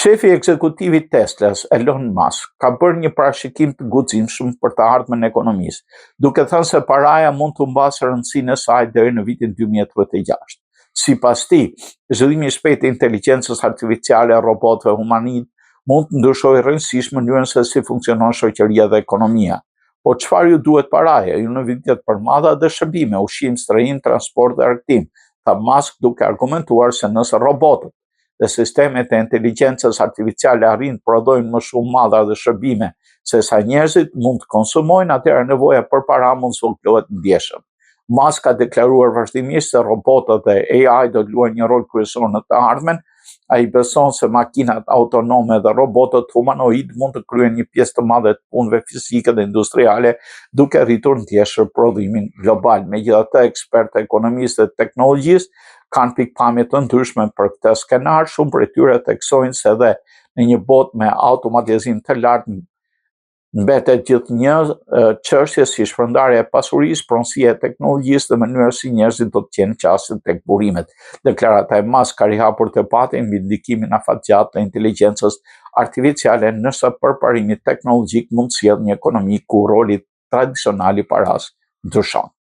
Shefi ekzekutiv i Teslas, Elon Musk, ka bërë një parashikim të guximshëm për të ardhmen e ekonomisë, duke thënë se paraja mund të mbasë rëndësinë e saj deri në vitin 2036. Sipas tij, zhvillimi i shpejtë i inteligjencës artificiale, robotëve humanoid mund të ndryshojë rrënjësisht mënyrën se si funksionon shoqëria dhe ekonomia. Po çfarë ju duhet paraja? Ju në vitet të përmada dhe shërbime, ushqim, strehim, transport dhe argëtim, tha Musk duke argumentuar se nëse robotët dhe sistemet e inteligjencës artificiale arrin të prodhojnë më shumë madra dhe shërbime se sa njerëzit mund të konsumojnë, atëherë nevoja për para mund të zhvillohet ndjeshëm. Musk ka deklaruar vazhdimisht se robotët dhe AI do të luajnë një rol kryesor në të ardhmen. Ai beson se makinat autonome dhe robotët humanoid mund të kryejnë një pjesë të madhe të punëve fizike dhe industriale, duke rritur ndjeshëm prodhimin global. Megjithatë, ekspertë ekonomistë dhe teknologjistë kanë pikpamje të ndryshme për këtë skenar. Shumë prej tyre theksojnë se edhe në një botë me automatizim të lartë mbetet gjithnjë çështje si shpërndarja e pasurisë, pronësia e teknologjisë dhe mënyra si njerëzit do të qenë qasje tek burimet. Deklarata e Musk ka rihapur debatin mbi ndikimin afatgjatë të inteligjencës artificiale nëse përparimi teknologjik mund të sjellë një ekonomi ku roli tradicional i paras ndryshon.